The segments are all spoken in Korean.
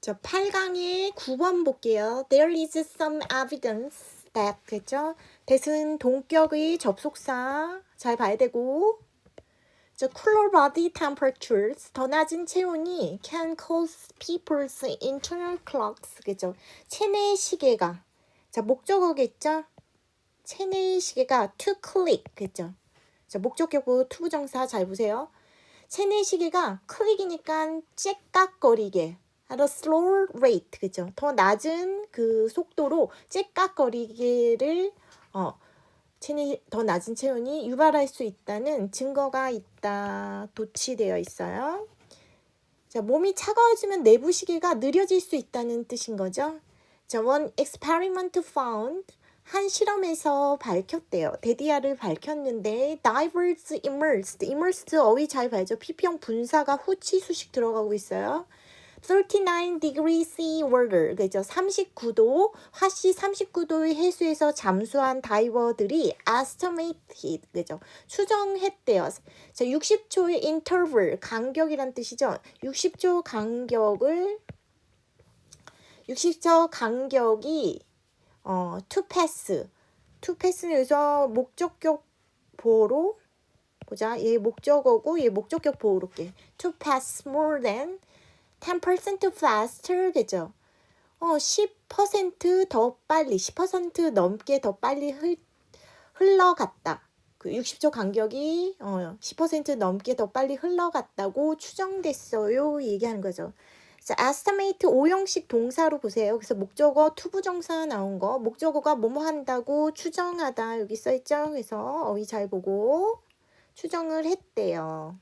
자, 8강의 9번 볼게요. There is some evidence that, 그죠? that은 동격의 접속사 잘 봐야 되고, 자, cooler body temperatures, 더 낮은 체온이 can cause people's internal clocks, 그죠? 체내 시계가, 자, 목적어겠죠? 체내 시계가 to click, 그죠? 자, 목적격보 투부정사 잘 보세요. 체내 시계가 클릭이니까 째깍거리게 at a slower rate, 그죠? 더 낮은 그 속도로 째깍거리기를 더 낮은 체온이 유발할 수 있다는 증거가 있다, 도취되어 있어요. 자, 몸이 차가워지면 내부 시계가 느려질 수 있다는 뜻인 거죠. 자, one experiment found, 한 실험에서 밝혔대요. 데디아를 밝혔는데 divers immersed 어휘 잘 봐야죠. PP형 분사가 후치 수식 들어가고 있어요. 39 degrees C water, 그죠? 39도, 화씨 39도의 해수에서 잠수한 다이버들이 estimated, 그죠? 추정했대요. 자, 60초의 interval, 간격이란 뜻이죠. 60초 간격이 to pass는 여기서 목적격 보호로 보자. 얘 목적어고 얘 목적격 보호로 게 to pass more than 10% faster, 그죠? 10%더 빨리, 10% 넘게 더 빨리 흘러갔다. 그 60초 간격이 10% 넘게 더 빨리 흘러갔다고 추정됐어요. 얘기하는 거죠. 자, estimate 5형식 동사로 보세요. 그래서 목적어 투부정사 나온 거, 목적어가 뭐뭐 한다고 추정하다 여기 써있죠. 그래서 어휘 잘 보고 추정을 했대요.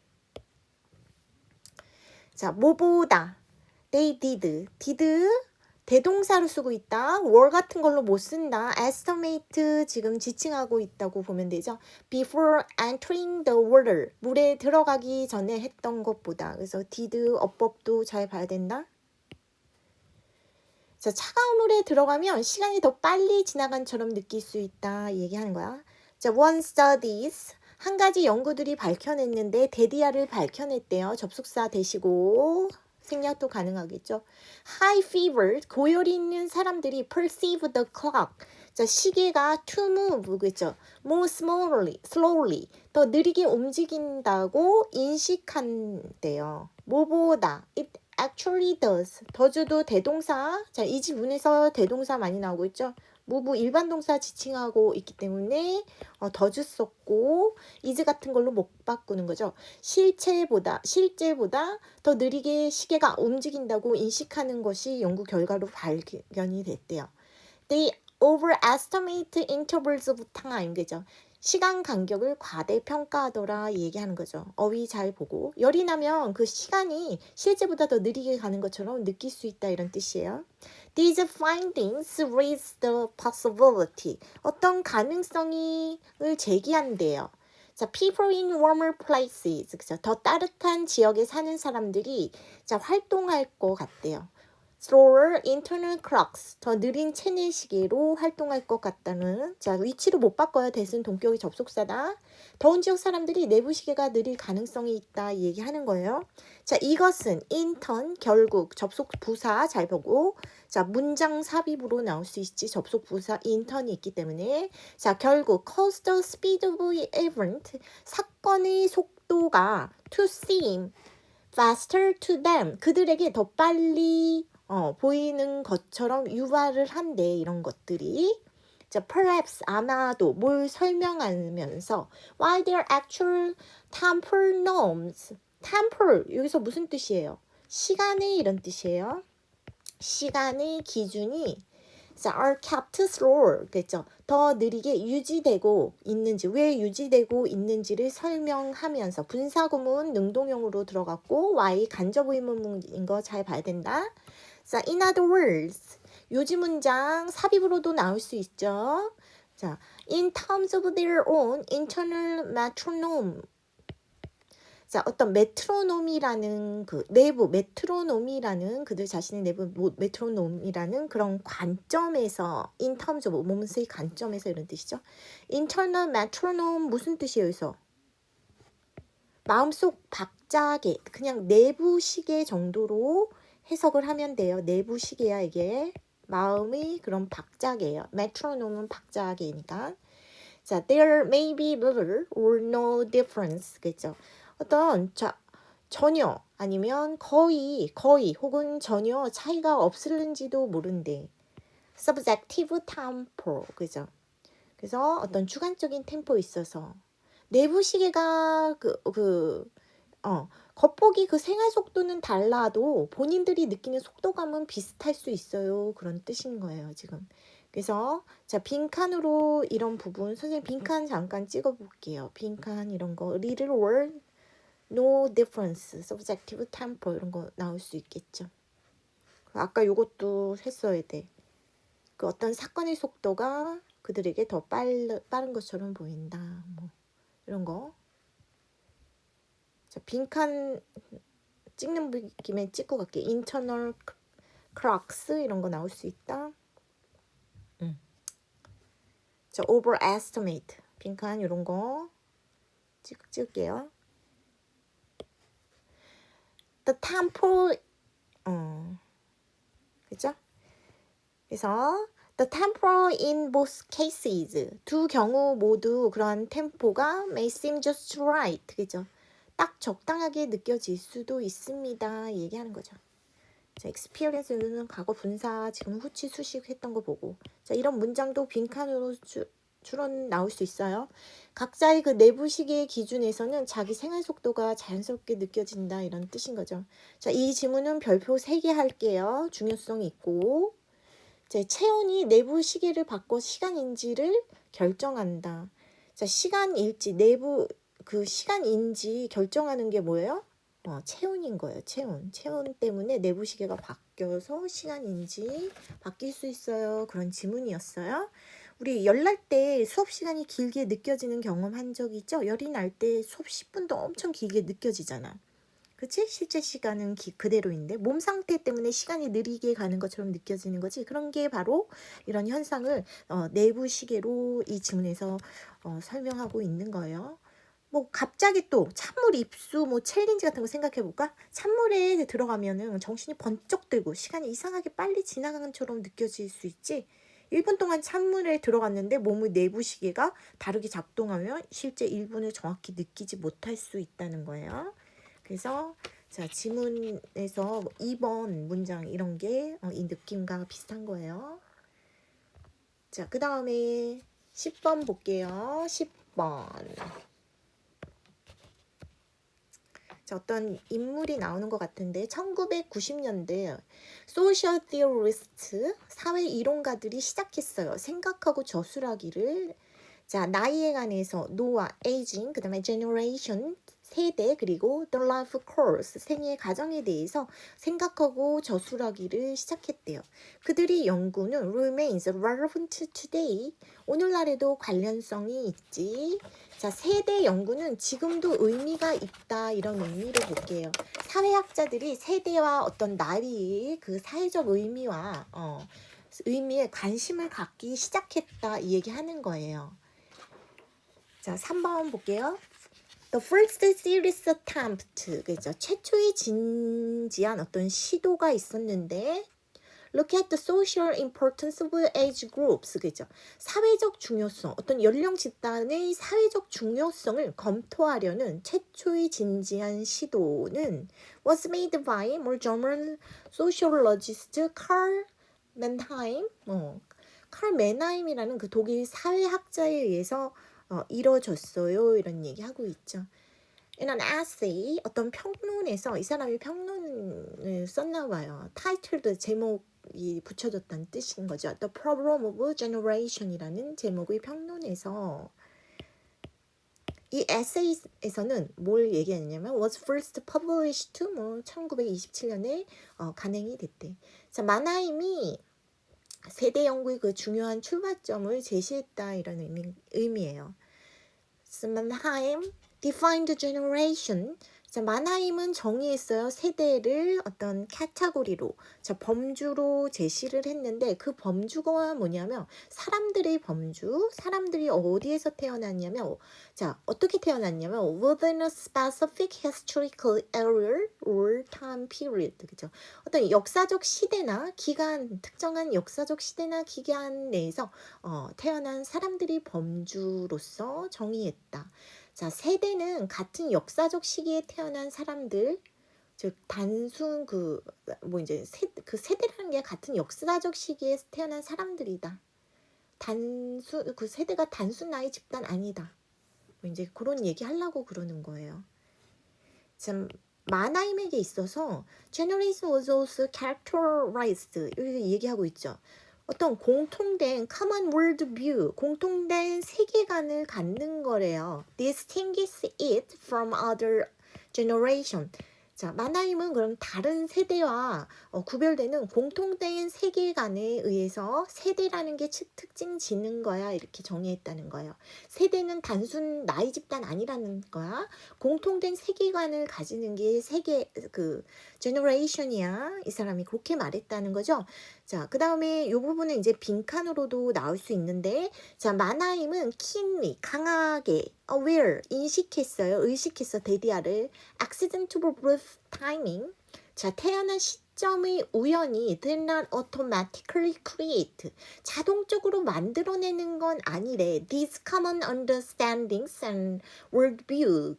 자, 뭐보다 they did 대동사로 쓰고 있다. were 같은 걸로 못 쓴다. estimate 지금 지칭하고 있다고 보면 되죠. before entering the water, 물에 들어가기 전에 했던 것보다. 그래서 did 어법도 잘 봐야 된다. 자, 차가운 물에 들어가면 시간이 더 빨리 지나간처럼 느낄 수 있다 얘기하는 거야. 자, one studies, 한 가지 연구들이 밝혀냈는데 데디아를 밝혀냈대요. 접속사 대시고 생략도 가능하겠죠. High fever, 고열이 있는 사람들이 perceive the clock, 자, 시계가 to move, 그죠? more slowly, 더 느리게 움직인다고 인식한대요. 뭐보다 it actually does, 더주도 대동사, 자, 이 지문에서 대동사 많이 나오고 있죠. move 일반 동사 지칭하고 있기 때문에 더주 썼고 is 같은 걸로 못 바꾸는 거죠. 실제보다 더 느리게 시계가 움직인다고 인식하는 것이 연구 결과로 발견이 됐대요. They overestimate intervals of time, 그죠? 시간 간격을 과대평가하더라 얘기하는 거죠. 어휘 잘 보고 열이 나면 그 시간이 실제보다 더 느리게 가는 것처럼 느낄 수 있다 이런 뜻이에요. These findings raise the possibility, 어떤 가능성을 제기한대요. 자, people in warmer places, 그죠? 더 따뜻한 지역에 사는 사람들이 자, 활동할 것 같대요. slower internal clocks, 더 느린 체내 시계로 활동할 것 같다는, 자, 위치로 못 바꿔야 대신 동격의 접속사다. 더운 지역 사람들이 내부 시계가 느릴 가능성이 있다 얘기하는 거예요. 자, 이것은 인턴, 결국 접속 부사 잘 보고, 자, 문장 삽입으로 나올 수 있지. 접속 부사 인턴이 있기 때문에. 자, 결국 cause the speed of the event, 사건의 속도가 to seem faster to them, 그들에게 더 빨리 보이는 것처럼 유발을 한대 이런 것들이. 자, perhaps 아마도 뭘 설명하면서 while their actual temporal norms, temporal 여기서 무슨 뜻이에요? 시간의 이런 뜻이에요. 시간의 기준이 are kept slower, 그렇죠? 더 느리게 유지되고 있는지, 왜 유지되고 있는지를 설명하면서 분사구문 능동형으로 들어갔고 y 간접 의문문인 거 잘 봐야 된다. 자, in other words, 요지 문장 삽입으로도 나올 수 있죠. 자, in terms of their own internal metronome, 자, 어떤 메트로놈이라는 그 내부 메트로놈이라는 그들 자신의 내부 메트로놈이라는 그런 관점에서 in terms of 몸의 관점에서 이런 뜻이죠. internal metronome 무슨 뜻이에요? 여기서 마음속 박자계, 그냥 내부 시계 정도로 해석을 하면 돼요. 내부 시계야 이게. 마음의 그런 박자계예요. 메트로놈은 박자계니까. 자, there may be little or no difference. 그죠? 어떤 전혀 아니면 거의 혹은 전혀 차이가 없을는지도 모른대. subjective tempo. 그죠? 그래서 어떤 주관적인 템포에 있어서 내부 시계가 겉보기 그 생활 속도는 달라도 본인들이 느끼는 속도감은 비슷할 수 있어요. 그런 뜻인 거예요, 지금. 그래서 자, 빈칸으로 이런 부분 선생님 빈칸 잠깐 찍어 볼게요. 빈칸 이런 거 little or no difference, subjective tempo 이런 거 나올 수 있겠죠. 아까 요것도 했어야 돼. 그 어떤 사건의 속도가 그들에게 더 빠른 것처럼 보인다. 뭐 이런 거. 자, 빈칸 찍는 김에 찍고 갈게. internal clocks 이런 거 나올 수 있다. 자, overestimate 빈칸 이런 거 찍을게요. the tempo 그죠? 그래서 the tempo in both cases 두 경우 모두 그런 템포가 may seem just right 그죠? 딱 적당하게 느껴질 수도 있습니다. 얘기하는 거죠. 자, experience는 과거 분사, 지금 후치 수식 했던 거 보고. 자, 이런 문장도 빈칸으로 주로 나올 수 있어요. 각자의 그 내부 시계의 기준에서는 자기 생활 속도가 자연스럽게 느껴진다 이런 뜻인 거죠. 자, 이 지문은 별표 3개 할게요. 중요성이 있고. 자, 체온이 내부 시계를 바꿔 시간인지를 결정한다. 자, 시간일지 내부 그 시간인지 결정하는 게 뭐예요? 체온인 거예요. 체온 때문에 내부 시계가 바뀌어서 시간인지 바뀔 수 있어요. 그런 지문이었어요. 우리 열 날 때 수업 시간이 길게 느껴지는 경험 한 적 있죠? 열이 날 때 수업 10분도 엄청 길게 느껴지잖아. 그치? 실제 시간은 그대로인데 몸 상태 때문에 시간이 느리게 가는 것처럼 느껴지는 거지. 그런 게 바로 이런 현상을 내부 시계로 이 지문에서 설명하고 있는 거예요. 뭐 갑자기 또 찬물 입수 뭐 챌린지 같은 거 생각해 볼까? 찬물에 들어가면은 정신이 번쩍 들고 시간이 이상하게 빨리 지나가는 것처럼 느껴질 수 있지. 1분 동안 찬물에 들어갔는데 몸의 내부 시계가 다르게 작동하면 실제 1분을 정확히 느끼지 못할 수 있다는 거예요. 그래서 자, 지문에서 2번 문장 이런 게 이 느낌과 비슷한 거예요. 자, 그 다음에 10번 볼게요. 10번. 자, 어떤 인물이 나오는 것 같은데 1990년대 소셜 티어리스트 사회 이론가들이 시작했어요. 생각하고 저술하기를. 자, 나이에 관해서 노화, 에이징, 그 다음에 제너레이션, 세대, 그리고 the life course, 생애 과정에 대해서 생각하고 저술하기를 시작했대요. 그들의 연구는 remains relevant today, 오늘날에도 관련성이 있지. 자, 세대 연구는 지금도 의미가 있다 이런 의미로 볼게요. 사회학자들이 세대와 어떤 나이의 그 사회적 의미와 의미에 관심을 갖기 시작했다 이 얘기하는 거예요. 자, 3번 볼게요. The first serious attempt, 그죠? 최초의 진지한 어떤 시도가 있었는데 Look at the social importance of age groups, 그죠? 사회적 중요성, 어떤 연령 집단의 사회적 중요성을 검토하려는 최초의 진지한 시도는 was made by more German sociologist Karl Mannheim, 칼 맨하임이라는 그 독일 사회학자에 의해서 이뤄졌어요. 이런 얘기 하고 있죠. In an essay, 어떤 평론에서 이 사람이 평론을 썼나 봐요. 타이틀도 제목이 붙여졌다는 뜻인 거죠. The Problem of Generation이라는 제목의 평론에서 이 에세이에서는 뭘 얘기하냐면 was first published 1927년에 간행이 됐대. 자, 마나임이 세대 연구의 그 중요한 출발점을 제시했다 이런 의미예요. Mannheim defined generation. 자, 마나임은 정의했어요. 세대를 어떤 카테고리로, 자, 범주로 제시를 했는데 그 범주가 뭐냐면 사람들의 범주, 사람들이 어디에서 태어났냐면, 자, 어떻게 태어났냐면 within a specific historical area or time period, 그죠? 어떤 역사적 시대나 기간, 특정한 역사적 시대나 기간 내에서 태어난 사람들이 범주로서 정의했다. 자, 세대는 같은 역사적 시기에 태어난 사람들, 즉 단순 이제 그 세대라는 게 같은 역사적 시기에 태어난 사람들이다. 그 세대가 단순 나이 집단 아니다. 뭐 이제 그런 얘기 하려고 그러는 거예요. 참 마나임에게 있어서 generation was also characterized, 여기 얘기하고 있죠. 어떤 공통된 common world view, 공통된 세계관을 갖는 거래요. distinguish it from other generation. 자, 마나임은 그럼 다른 세대와 구별되는 공통된 세계관에 의해서 세대라는 게 특징 지는 거야, 이렇게 정의했다는 거예요. 세대는 단순 나이 집단 아니라는 거야. 공통된 세계관을 가지는 게 generation이야. 이 사람이 그렇게 말했다는 거죠. 자, 그 다음에 이 부분은 이제 빈칸으로도 나올 수 있는데, 자, 마나임은 keenly, 강하게, aware, 인식했어요. 의식했어, 데디아를. accidental birth timing. 자, 태어난 시점의 우연이 did not automatically create. 자동적으로 만들어내는 건 아니래. These common understandings and worldview.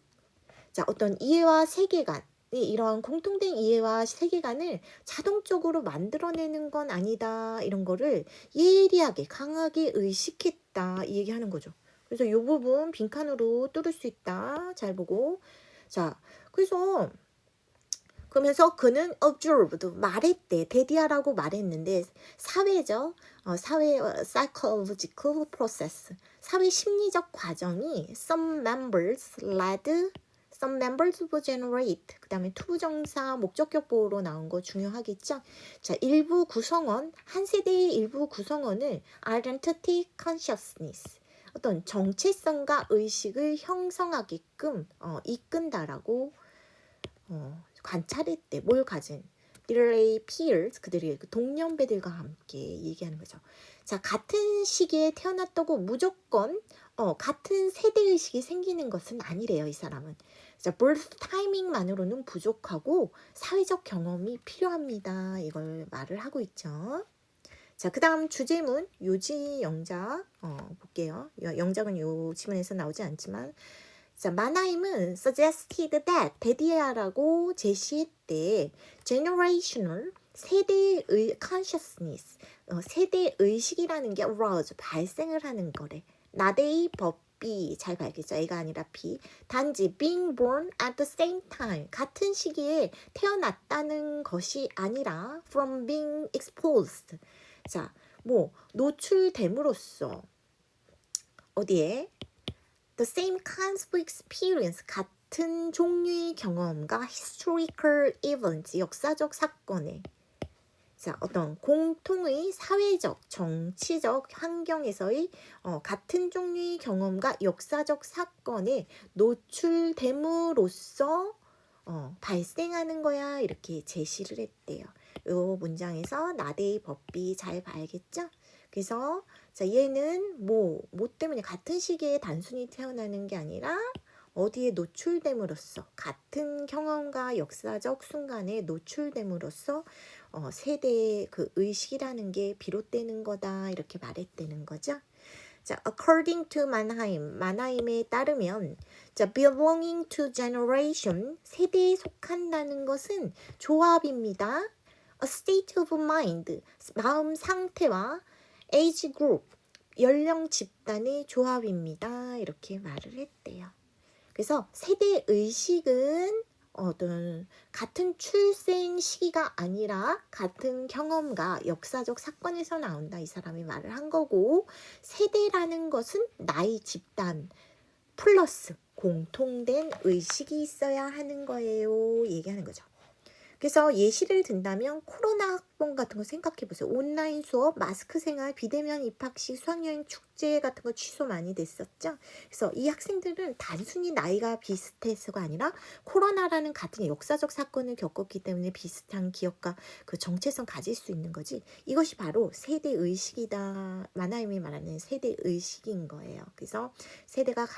자, 어떤 이해와 세계관, 이런 공통된 이해와 세계관을 자동적으로 만들어내는 건 아니다. 이런 거를 예리하게 강하게 의식했다. 이 얘기하는 거죠. 그래서 이 부분 빈칸으로 뚫을 수 있다. 잘 보고. 자, 그러면서 그는 observed, 말했대. 데디아라고 말했는데 사회적, 사회 psychological process, 사회 심리적 과정이 some members generate, 그 다음에 투부정사 목적격 보호로 나온 거 중요하겠죠. 자, 일부 구성원, 한 세대의 일부 구성원을 identity consciousness, 어떤 정체성과 의식을 형성하게끔 이끈다라고 관찰했대. 뭘 가진 their peers, 그들의 동년배들과 함께 얘기하는 거죠. 자, 같은 시기에 태어났다고 무조건 같은 세대의식이 생기는 것은 아니래요, 이 사람은. 자, birth timing만으로는 부족하고 사회적 경험이 필요합니다. 이걸 말을 하고 있죠. 자, 그 다음 주제문, 요지 영작 볼게요. 영작은 요 지문에서 나오지 않지만, 자, 마나임은 suggested that, 데디아라고 제시했대. generational, 세대의 consciousness, 세대의식이라는 게 arose, 발생을 하는 거래. 나대의 법비, 잘 봐야겠죠. A가 아니라 B. 단지 being born at the same time, 같은 시기에 태어났다는 것이 아니라 from being exposed. 자, 노출됨으로써 어디에? The same kinds of experience, 같은 종류의 경험과 historical events, 역사적 사건에, 자, 어떤 공통의 사회적, 정치적 환경에서의 같은 종류의 경험과 역사적 사건에 노출됨으로써 발생하는 거야, 이렇게 제시를 했대요. 이 문장에서 나대의 법비 잘 봐야겠죠? 그래서 자, 얘는 뭐 때문에 같은 시기에 단순히 태어나는 게 아니라 어디에 노출됨으로써, 같은 경험과 역사적 순간에 노출됨으로써 세대의 그 의식이라는 게 비롯되는 거다, 이렇게 말했다는 거죠. 자, according to 마나임에 따르면, 자, belonging to generation, 세대에 속한다는 것은 조합입니다. A state of mind, 마음 상태와 age group, 연령 집단의 조합입니다. 이렇게 말을 했대요. 그래서 세대 의식은 어떤 같은 출생 시기가 아니라 같은 경험과 역사적 사건에서 나온다, 이 사람이 말을 한 거고, 세대라는 것은 나이 집단 플러스 공통된 의식이 있어야 하는 거예요, 얘기하는 거죠. 그래서 예시를 든다면 코로나 이번 같은 거 생각해 보세요. 온라인 수업, 마스크 생활, 비대면 입학식, 수학여행 축제 같은 거 취소 많이 됐었죠. 그래서 이 학생들은 단순히 나이가 비슷해서가 아니라 코로나라는 같은 역사적 사건을 겪었기 때문에 비슷한 기억과 그 정체성 가질 수 있는 거지. 이것이 바로 세대 의식이다. 마나임이 말하는 세대 의식인 거예요. 그래서 세대가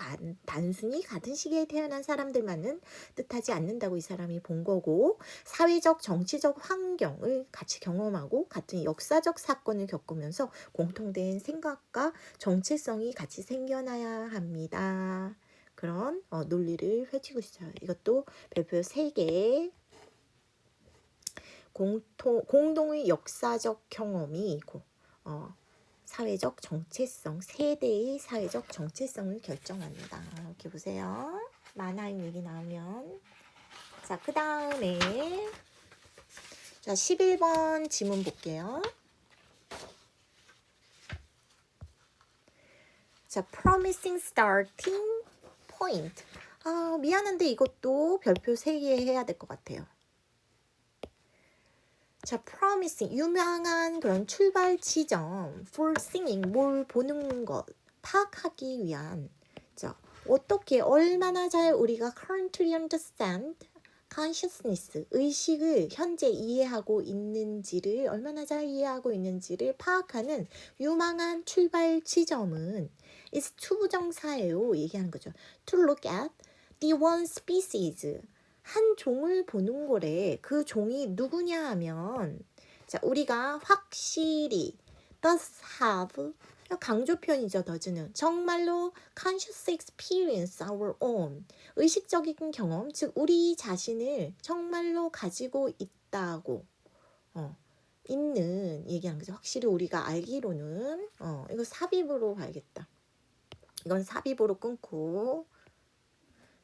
단순히 같은 시기에 태어난 사람들만은 뜻하지 않는다고 이 사람이 본 거고, 사회적 정치적 환경을 같이 경험하고 같은 역사적 사건을 겪으면서 공통된 생각과 정체성이 같이 생겨나야 합니다. 그런 논리를 펼치고 있어요. 이것도 별표 3개. 공동의 역사적 경험이 있고 사회적 정체성, 세대의 사회적 정체성을 결정합니다. 이렇게 보세요. 만화임 얘기 나오면. 자, 그 다음에 자 11번 지문 볼게요. 자, promising starting point. 미안한데 이것도 별표 3개 해야 될 것 같아요. 자, promising, 유명한 그런 출발 지점, foreseeing, 뭘 보는 것, 파악하기 위한. 자, 어떻게, 얼마나 잘 우리가 currently understand, consciousness, 의식을 현재 이해하고 있는지를, 얼마나 잘 이해하고 있는지를 파악하는 유망한 출발 지점은 is to 부정사예요. 얘기하는 거죠. To look at the one species. 한 종을 보는 거래. 그 종이 누구냐 하면, 자, 우리가 확실히 does have, 강조 표현이죠. does는 정말로 conscious experience our own, 의식적인 경험, 즉 우리 자신을 정말로 가지고 있다고 있는 얘기하는 거죠. 확실히 우리가 알기로는 이거 삽입으로 봐야겠다. 이건 삽입으로 끊고,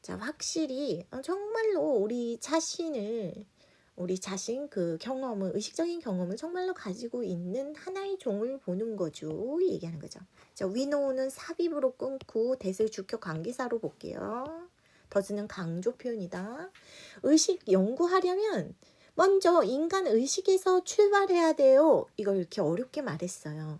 자, 확실히 정말로 우리 자신 그 경험을, 의식적인 경험을 정말로 가지고 있는 하나의 종을 보는 거죠. 얘기하는 거죠. 자, 위노는 삽입으로 끊고 대슬 주격 관계사로 볼게요. 더즈는 강조 표현이다. 의식 연구하려면 먼저 인간 의식에서 출발해야 돼요. 이걸 이렇게 어렵게 말했어요.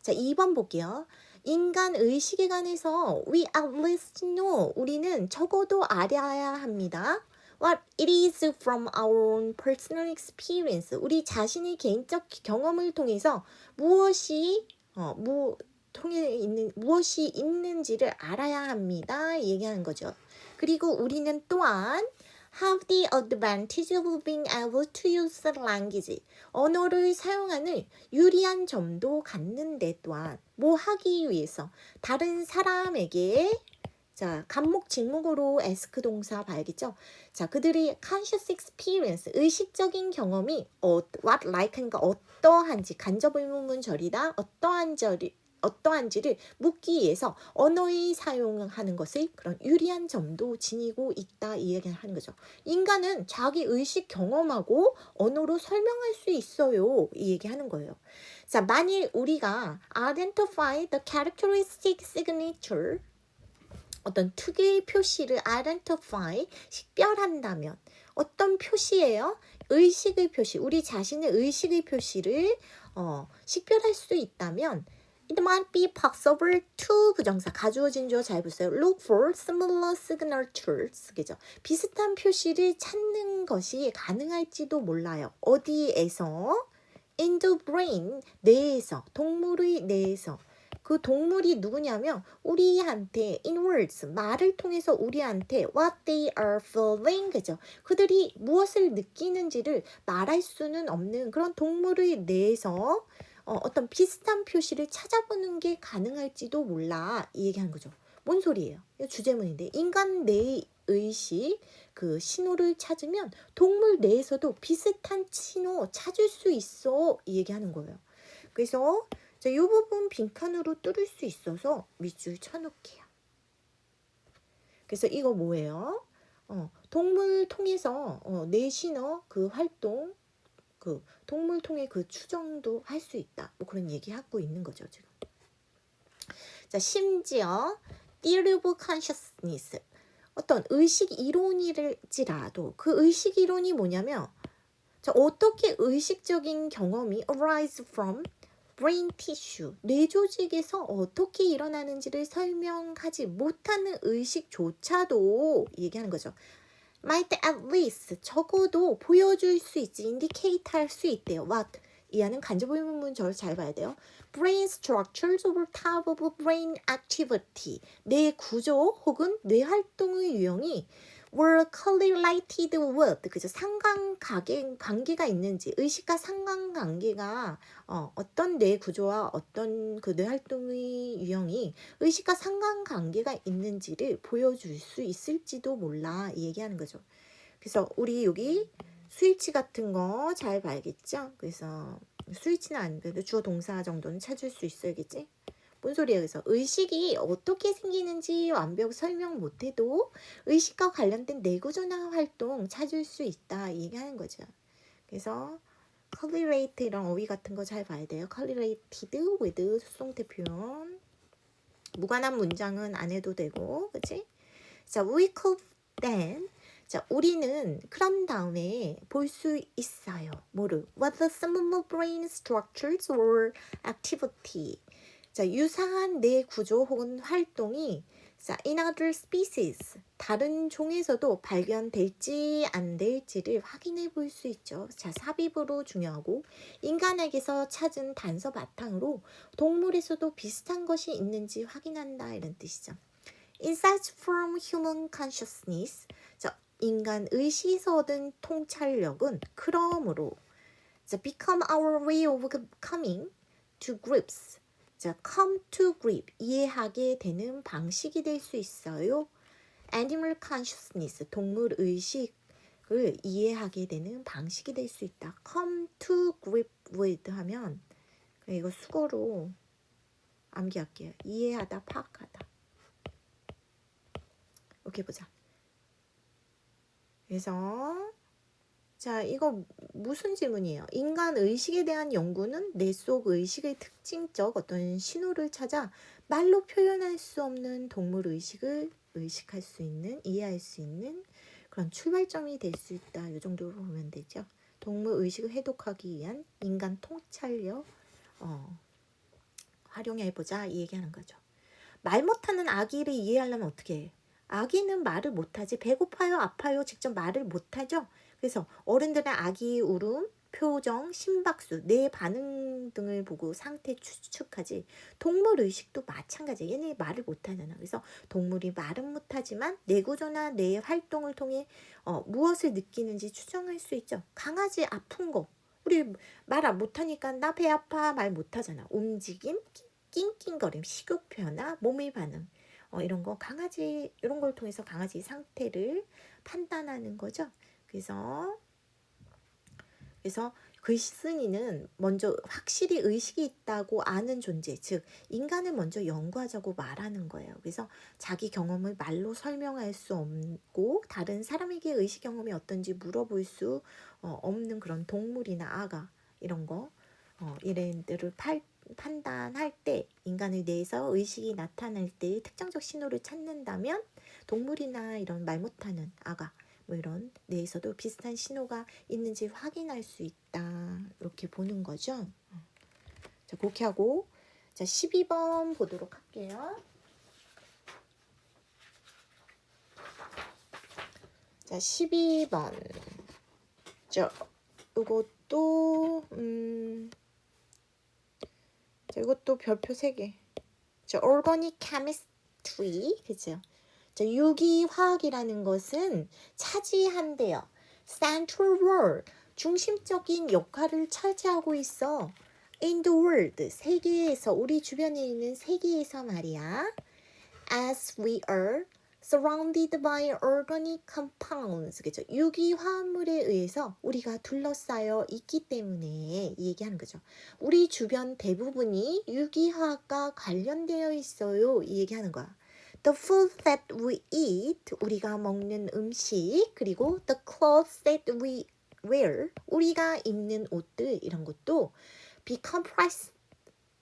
자, 2번 볼게요. 인간 의식에 관해서 we at least know, 우리는 적어도 알아야 합니다. What it is from our own personal experience, 우리 자신의 개인적 경험을 통해서 무엇이 무엇이 있는지를 알아야 합니다. 얘기하는 거죠. 그리고 우리는 또한 have the advantage of being able to use the language, 언어를 사용하는 유리한 점도 갖는데 또한 뭐 하기 위해서 다른 사람에게, 자, 간목 직목으로 ask 동사 봐야겠죠. 자, 그들의 conscious experience, 의식적인 경험이 what like니까 어떠한지, 간접 의문문절이다. 어떠한지를 묻기 위해서 언어의 사용하는 것의 그런 유리한 점도 지니고 있다, 이 얘기를 하는 거죠. 인간은 자기 의식 경험하고 언어로 설명할 수 있어요, 이 얘기하는 거예요. 자, 만일 우리가 identify the characteristic signature, 어떤 특유의 표시를 identify, 식별한다면 어떤 표시예요? 의식의 표시, 우리 자신의 의식의 표시를 식별할 수 있다면 it might be possible to, 부정사 가주어 진주어 잘 보세요. look for similar signatures, 그죠? 비슷한 표시를 찾는 것이 가능할지도 몰라요. 어디에서? in the brain, 뇌에서, 동물의 뇌에서. 그 동물이 누구냐면 우리한테 in words, 말을 통해서 우리한테 what they are feeling, 그죠? 그들이 무엇을 느끼는지를 말할 수는 없는 그런 동물의 뇌에서 어떤 비슷한 표시를 찾아보는 게 가능할지도 몰라, 이 얘기하는 거죠. 뭔 소리예요? 이거 주제문인데, 인간 뇌의 의식, 그 신호를 찾으면 동물 뇌에서도 비슷한 신호 찾을 수 있어, 이 얘기하는 거예요. 그래서 자, 이 부분 빈칸으로 뚫을 수 있어서 밑줄 쳐놓게요. 그래서 이거 뭐예요? 동물 통해서 뇌 신호 그 활동, 그 동물 통해 그 추정도 할 수 있다. 뭐 그런 얘기 하고 있는 거죠, 지금. 자, 심지어 theory of consciousness, 어떤 의식 이론일지라도 그 의식 이론이 뭐냐면 자, 어떻게 의식적인 경험이 arise from brain tissue, 뇌 조직에서 어떻게 일어나는지를 설명하지 못하는 의식조차도 얘기하는 거죠. might at least, 적어도 보여줄 수 있지, indicate 할 수 있대요. what? 이하는 간접 의문문절을 잘 봐야 돼요. brain structures over top of brain activity, 뇌 구조 혹은 뇌 활동의 유형이 were correlated with, 그죠? 관계가 있는지, 의식과 상관관계가 어떤 뇌 구조와 어떤 그 뇌 활동의 유형이 의식과 상관관계가 있는지를 보여줄 수 있을지도 몰라, 이 얘기하는 거죠. 그래서 우리 여기 스위치 같은 거 잘 봐야겠죠? 그래서 스위치는 안 돼도 주어 동사 정도는 찾을 수 있어야겠지? 뭔 소리야? 그래서 의식이 어떻게 생기는지 완벽 설명 못해도 의식과 관련된 내구조나 활동 찾을 수 있다, 이 얘기하는 거죠. 그래서 correlate 이런 어휘 같은 거 잘 봐야 돼요. correlated with 수동태 표현. 무관한 문장은 안 해도 되고, 그치? 자, we could then, 자, 우리는 그런 다음에 볼 수 있어요. 뭐를? What the similar brain structures or activity. 자, 유사한 뇌 구조 혹은 활동이 자, in other species, 다른 종에서도 발견될지 안 될지를 확인해 볼 수 있죠. 자, 삽입으로 중요하고 인간에게서 찾은 단서 바탕으로 동물에서도 비슷한 것이 있는지 확인한다, 이런 뜻이죠. Insights from human consciousness, 자, 인간 의식에서 얻은 통찰력은 그러므로 자, become our way of coming to grips, 자, come to grip, 이해하게 되는 방식이 될 수 있어요. Animal consciousness, 동물 의식을 이해하게 되는 방식이 될 수 있다. come to grip with 하면 이거 수거로 암기할게요. 이해하다, 파악하다. 이렇게 보자. 그래서 자, 이거 무슨 질문이에요? 인간 의식에 대한 연구는 뇌 속 의식의 특징적 어떤 신호를 찾아 말로 표현할 수 없는 동물 의식을 의식할 수 있는, 이해할 수 있는 그런 출발점이 될 수 있다. 이 정도로 보면 되죠. 동물 의식을 해독하기 위한 인간 통찰력 활용해보자, 이 얘기하는 거죠. 말 못하는 아기를 이해하려면 어떻게 해? 아기는 말을 못하지. 배고파요, 아파요, 직접 말을 못하죠. 그래서 어른들은 아기의 울음, 표정, 심박수, 뇌 반응 등을 보고 상태 추측하지. 동물 의식도 마찬가지예요. 얘네 말을 못하잖아. 그래서 동물이 말은 못하지만 뇌구조나 뇌의 활동을 통해 무엇을 느끼는지 추정할 수 있죠. 강아지 아픈 거, 우리 말 못하니까 나 배 아파 말 못하잖아. 움직임, 낑낑거림, 식욕 변화, 몸의 반응, 이런 거 강아지 이런 걸 통해서 강아지 상태를 판단하는 거죠. 그래서 글쓴이는 먼저 확실히 의식이 있다고 아는 존재, 즉 인간을 먼저 연구하자고 말하는 거예요. 그래서 자기 경험을 말로 설명할 수 없고 다른 사람에게 의식 경험이 어떤지 물어볼 수 없는 그런 동물이나 아가 이런 거 이랜들을 판단할 때 인간의 뇌에서 의식이 나타날 때 특정적 신호를 찾는다면 동물이나 이런 말 못하는 아가 뭐 이런 뇌에서도 비슷한 신호가 있는지 확인할 수 있다, 이렇게 보는 거죠. 자, 그렇게 하고 자 12번 보도록 할게요. 자 12번 자 이것도 자, 이것도 별표 3개. 자, organic chemistry, 그죠? 자, 유기화학이라는 것은 차지한대요. central role, 중심적인 역할을 차지하고 있어. in the world, 세계에서, 우리 주변에 있는 세계에서 말이야. as we are surrounded by organic compounds, 그죠? 유기화합물에 의해서 우리가 둘러싸여 있기 때문에 이 얘기하는 거죠. 우리 주변 대부분이 유기화학과 관련되어 있어요, 이 얘기하는 거야. The food that we eat, 우리가 먹는 음식, 그리고 the clothes that we wear, 우리가 입는 옷들, 이런 것도 be comprised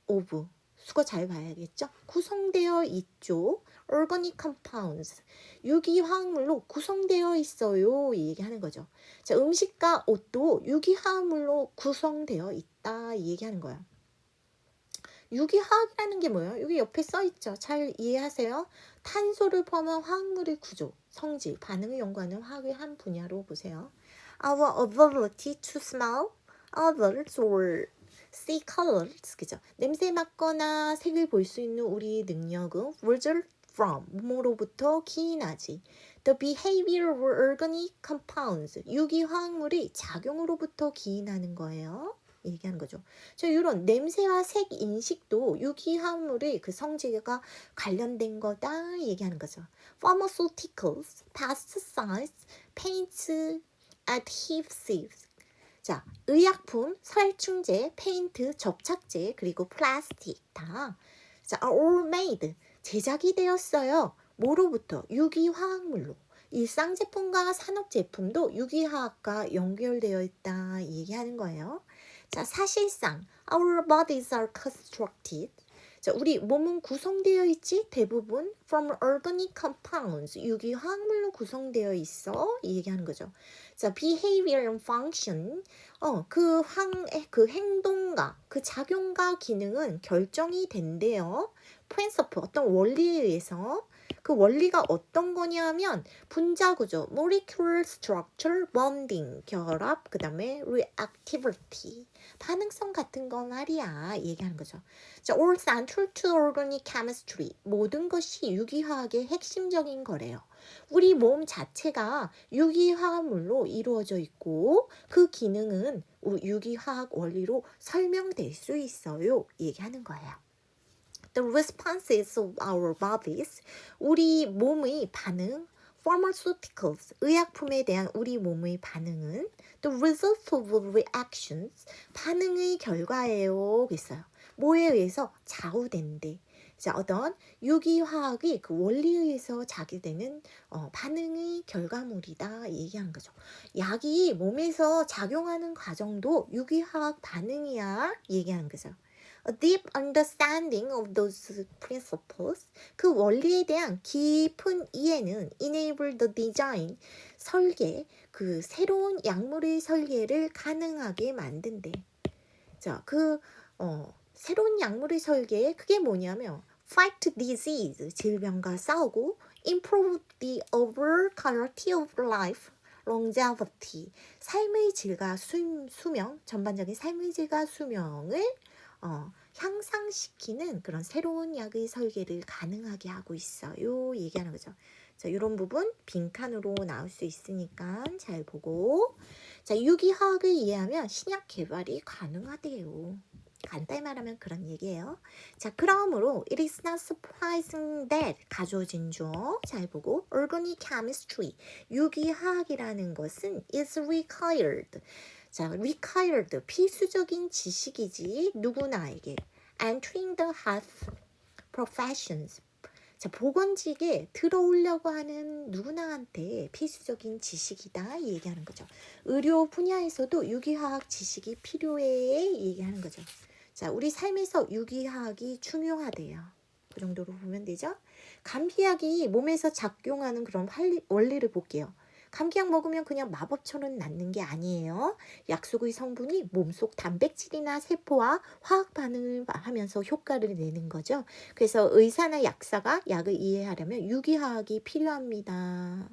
of, 수거 잘 봐야겠죠? 구성되어 있죠. organic compounds. 유기화학물로 구성되어 있어요. 이 얘기하는 거죠. 자, 음식과 옷도 유기화학물로 구성되어 있다. 이 얘기하는 거야. 유기화학이라는 게 뭐예요? 여기 옆에 써 있죠. 잘 이해하세요. 탄소를 포함한 화학물의 구조, 성질, 반응을 연구하는 화학의 한 분야로 보세요. Our ability to smell others or see colors, 그죠? 냄새 맡거나 색을 볼 수 있는 우리 능력은 result from, 뭐로부터 기인하지. The behavior of organic compounds, 유기화학물이 작용으로부터 기인하는 거예요. 얘기하는 거죠. 저 이런 냄새와 색 인식도 유기화합물의 그 성질과 관련된 거다 얘기하는 거죠. Pharmaceuticals, pesticides, paints, adhesives. 자, 의약품, 살충제, 페인트, 접착제, 그리고 플라스틱 다 자, are all made, 제작이 되었어요. 뭐로부터? 유기화학물로. 일상 제품과 산업 제품도 유기화학과 연결되어 있다 얘기하는 거예요. 자, 사실상 our bodies are constructed. 자, 우리 몸은 구성되어 있지 대부분 from organic compounds, 유기화학물로 구성되어 있어 이 얘기하는 거죠. 자, behavior and function, 그 행동과 그 작용과 기능은 결정이 된대요. principle, 어떤 원리에 의해서. 그 원리가 어떤 거냐면 분자 구조, molecular structure, bonding, 결합, 그 다음에 reactivity, 반응성 같은 거 말이야 얘기하는 거죠. 자, all central to organic chemistry, 모든 것이 유기화학의 핵심적인 거래요. 우리 몸 자체가 유기화합물로 이루어져 있고 그 기능은 유기화학 원리로 설명될 수 있어요 얘기하는 거예요. The responses of our bodies, 우리 몸의 반응, pharmaceuticals, 의약품에 대한 우리 몸의 반응은 the result of reactions, 반응의 결과예요. 그랬어요. 뭐에 의해서? 좌우된대. 자, 어떤 유기화학이 그 원리에 의해서 작용되는 반응의 결과물이다 얘기하는 거죠. 약이 몸에서 작용하는 과정도 유기화학 반응이야 얘기하는 거죠. A deep understanding of those principles, 그 원리에 대한 깊은 이해는 enable the design, 설계, 그 새로운 약물의 설계를 가능하게 만든대. 자, 새로운 약물의 설계, 그게 뭐냐면 fight disease, 질병과 싸우고 improve the overall quality of life, longevity, 삶의 질과 수명, 전반적인 삶의 질과 수명을 향상시키는 그런 새로운 약의 설계를 가능하게 하고 있어요. 얘기하는 거죠. 자, 이런 부분 빈칸으로 나올 수 있으니까 잘 보고. 자, 유기화학을 이해하면 신약 개발이 가능하대요. 간단히 말하면 그런 얘기예요. 자, 그러므로 it is not surprising that, 가져진 주 잘 보고, organic chemistry, 유기화학이라는 것은 is required. 자, required, 필수적인 지식이지 누구나에게. entering the health professions, 자, 보건직에 들어오려고 하는 누구나한테 필수적인 지식이다 얘기하는 거죠. 의료 분야에서도 유기화학 지식이 필요해 얘기하는 거죠. 자, 우리 삶에서 유기화학이 중요하대요. 그 정도로 보면 되죠. 감기약이 몸에서 작용하는 그런 원리를 볼게요. 감기약 먹으면 그냥 마법처럼 낫는 게 아니에요. 약속의 성분이 몸속 단백질이나 세포와 화학 반응을 하면서 효과를 내는 거죠. 그래서 의사나 약사가 약을 이해하려면 유기화학이 필요합니다.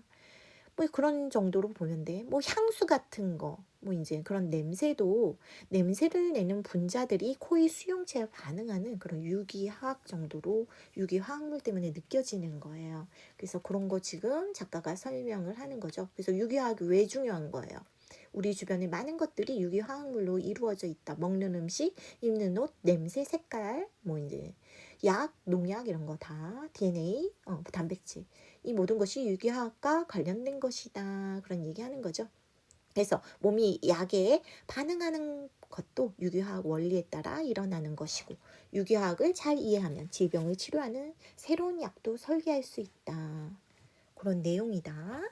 뭐 그런 정도로 보면 돼. 뭐 향수 같은 거, 뭐 이제 그런 냄새도 냄새를 내는 분자들이 코의 수용체에 반응하는 그런 유기화학 정도로 유기화학물 때문에 느껴지는 거예요. 그래서 그런 거 지금 작가가 설명을 하는 거죠. 그래서 유기화학이 왜 중요한 거예요? 우리 주변에 많은 것들이 유기화학물로 이루어져 있다. 먹는 음식, 입는 옷, 냄새, 색깔, 뭐 이제 약, 농약 이런 거 다 DNA, 단백질. 이 모든 것이 유기화학과 관련된 것이다. 그런 얘기하는 거죠. 그래서 몸이 약에 반응하는 것도 유기화학 원리에 따라 일어나는 것이고, 유기화학을 잘 이해하면 질병을 치료하는 새로운 약도 설계할 수 있다. 그런 내용이다.